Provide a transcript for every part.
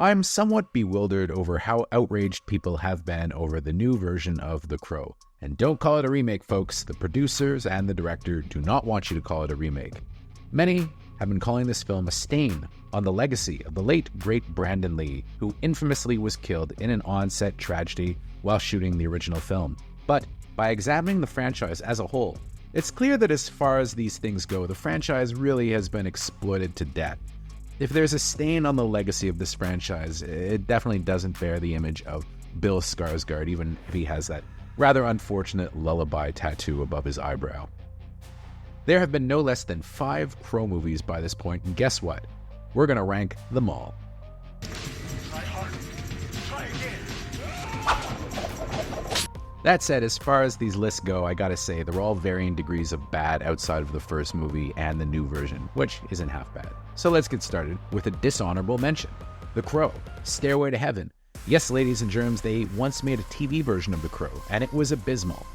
I'm somewhat bewildered over how outraged people have been over the new version of The Crow. And don't call it a remake, folks. The producers and the director do not want you to call it a remake. Many have been calling this film a stain on the legacy of the late, great Brandon Lee, who infamously was killed in an on-set tragedy while shooting the original film. But by examining the franchise as a whole, it's clear that as far as these things go, the franchise really has been exploited to death. If there's a stain on the legacy of this franchise, it definitely doesn't bear the image of Bill Skarsgård, even if he has that rather unfortunate lullaby tattoo above his eyebrow. There have been no less than 5 Crow movies by this point, and guess what? We're going to rank them all. Try harder. Try again. That said, as far as these lists go, I gotta say, they're all varying degrees of bad outside of the first movie and the new version, which isn't half bad. So let's get started with a dishonorable mention. The Crow, Stairway to Heaven. Yes, ladies and germs, they once made a TV version of The Crow, and it was abysmal.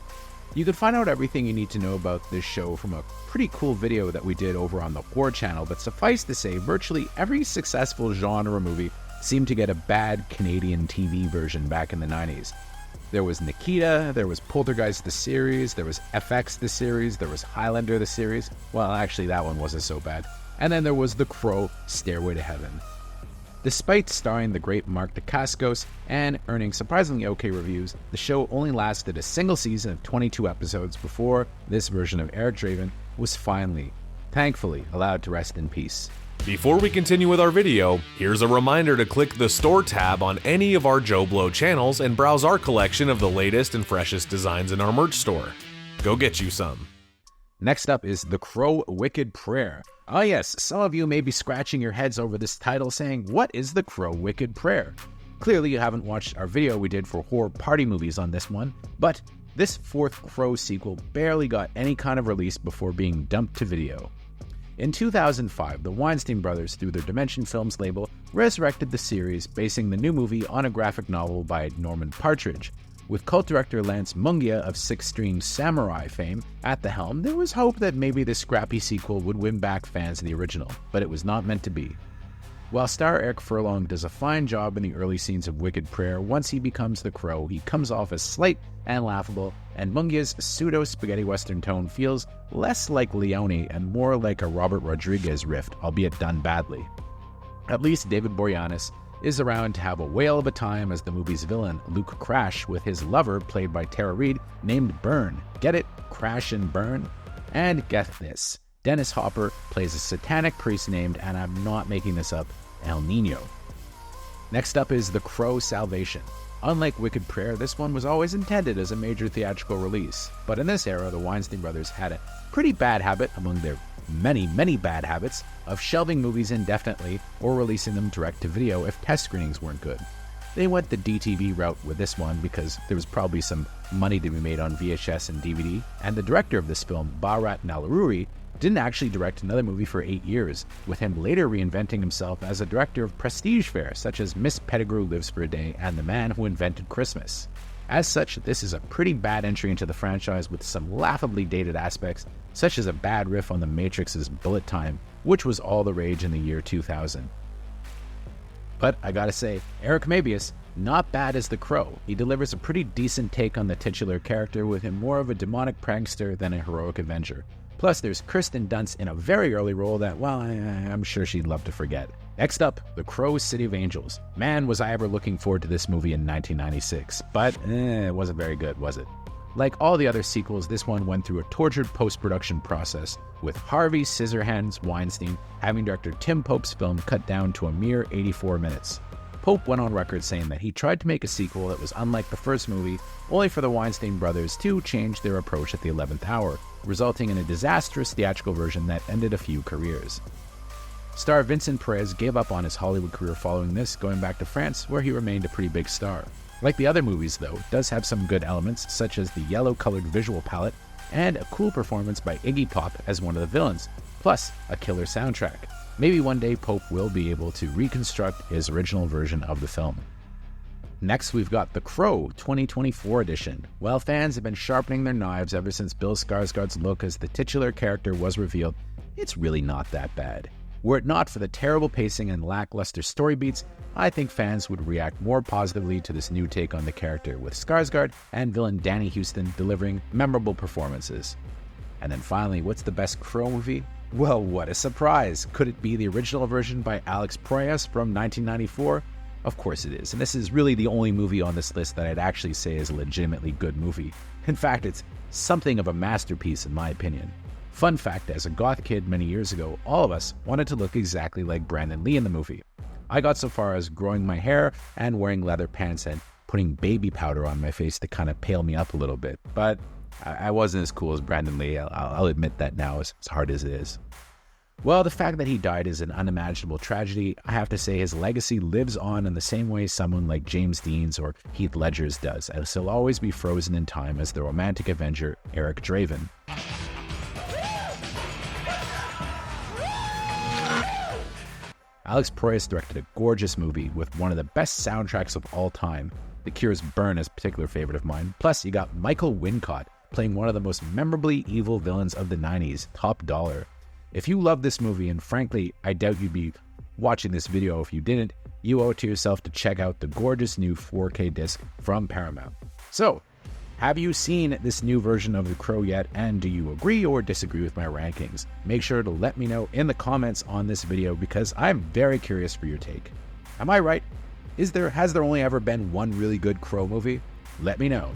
You can find out everything you need to know about this show from a pretty cool video that we did over on the Horror channel, but suffice to say, virtually every successful genre movie seemed to get a bad Canadian TV version back in the 90s. There was Nikita, there was Poltergeist the series, there was FX the series, there was Highlander the series. Well, actually that one wasn't so bad. And then there was The Crow, Stairway to Heaven. Despite starring the great Mark Dacascos and earning surprisingly okay reviews, the show only lasted a single season of 22 episodes before this version of Eric Draven was finally, thankfully, allowed to rest in peace. Before we continue with our video, here's a reminder to click the Store tab on any of our JoBlo channels and browse our collection of the latest and freshest designs in our merch store. Go get you some. Next up is The Crow Wicked Prayer. Oh yes, some of you may be scratching your heads over this title saying, what is The Crow Wicked Prayer? Clearly you haven't watched our video we did for horror party movies on this one, but this 4th Crow sequel barely got any kind of release before being dumped to video. In 2005, the Weinstein brothers, through their Dimension Films label, resurrected the series, basing the new movie on a graphic novel by Norman Partridge. With cult director Lance Mungia of Six String Samurai fame at the helm, there was hope that maybe this scrappy sequel would win back fans of the original, but it was not meant to be. While star Eric Furlong does a fine job in the early scenes of Wicked Prayer, once he becomes the Crow, he comes off as slight and laughable, and Mungia's pseudo-spaghetti western tone feels less like Leone and more like a Robert Rodriguez riff, albeit done badly. At least David Boreanaz is around to have a whale of a time as the movie's villain, Luke Crash, with his lover, played by Tara Reid, named Burn. Get it? Crash and Burn? And get this. Dennis Hopper plays a satanic priest named, and I'm not making this up, El Nino. Next up is The Crow Salvation. Unlike Wicked Prayer, this one was always intended as a major theatrical release, but in this era, the Weinstein brothers had a pretty bad habit, among their many, many bad habits, of shelving movies indefinitely or releasing them direct to video if test screenings weren't good. They went the DTV route with this one because there was probably some money to be made on VHS and DVD, and the director of this film, Bharat Nalaruri, didn't actually direct another movie for 8 years, with him later reinventing himself as a director of prestige fare such as Miss Pettigrew Lives for a Day and The Man Who Invented Christmas. As such, this is a pretty bad entry into the franchise with some laughably dated aspects, such as a bad riff on The Matrix's Bullet Time, which was all the rage in the year 2000. But I gotta say, Eric Mabius, not bad as the Crow. He delivers a pretty decent take on the titular character, with him more of a demonic prankster than a heroic avenger. Plus, there's Kirsten Dunst in a very early role that, well, I'm sure she'd love to forget. Next up, The Crow City of Angels. Man, was I ever looking forward to this movie in 1996, but it wasn't very good, was it? Like all the other sequels, this one went through a tortured post-production process, with Harvey Scissorhands Weinstein having director Tim Pope's film cut down to a mere 84 minutes. Pope went on record saying that he tried to make a sequel that was unlike the first movie, only for the Weinstein brothers to change their approach at the 11th hour, resulting in a disastrous theatrical version that ended a few careers. Star Vincent Perez gave up on his Hollywood career following this, going back to France, where he remained a pretty big star. Like the other movies, though, it does have some good elements, such as the yellow-colored visual palette and a cool performance by Iggy Pop as one of the villains, plus a killer soundtrack. Maybe one day Pope will be able to reconstruct his original version of the film. Next, we've got The Crow 2024 edition. While fans have been sharpening their knives ever since Bill Skarsgård's look as the titular character was revealed, it's really not that bad. Were it not for the terrible pacing and lackluster story beats, I think fans would react more positively to this new take on the character, with Skarsgård and villain Danny Huston delivering memorable performances. And then finally, what's the best Crow movie? Well, what a surprise! Could it be the original version by Alex Proyas from 1994? Of course it is, and this is really the only movie on this list that I'd actually say is a legitimately good movie. In fact, it's something of a masterpiece in my opinion. Fun fact, as a goth kid many years ago, all of us wanted to look exactly like Brandon Lee in the movie. I got so far as growing my hair and wearing leather pants and putting baby powder on my face to kind of pale me up a little bit, but I wasn't as cool as Brandon Lee. I'll admit that now, as hard as it is. Well, the fact that he died is an unimaginable tragedy. I have to say his legacy lives on in the same way someone like James Dean's or Heath Ledger's does, as he'll always be frozen in time as the romantic Avenger Eric Draven. Alex Proyas directed a gorgeous movie with one of the best soundtracks of all time. The Cure's Burn is a particular favorite of mine. Plus, you got Michael Wincott playing one of the most memorably evil villains of the 90s, Top Dollar. If you love this movie, and frankly, I doubt you'd be watching this video if you didn't, you owe it to yourself to check out the gorgeous new 4K disc from Paramount. So, have you seen this new version of The Crow yet, and do you agree or disagree with my rankings? Make sure to let me know in the comments on this video because I'm very curious for your take. Am I right? Has there only ever been one really good Crow movie? Let me know.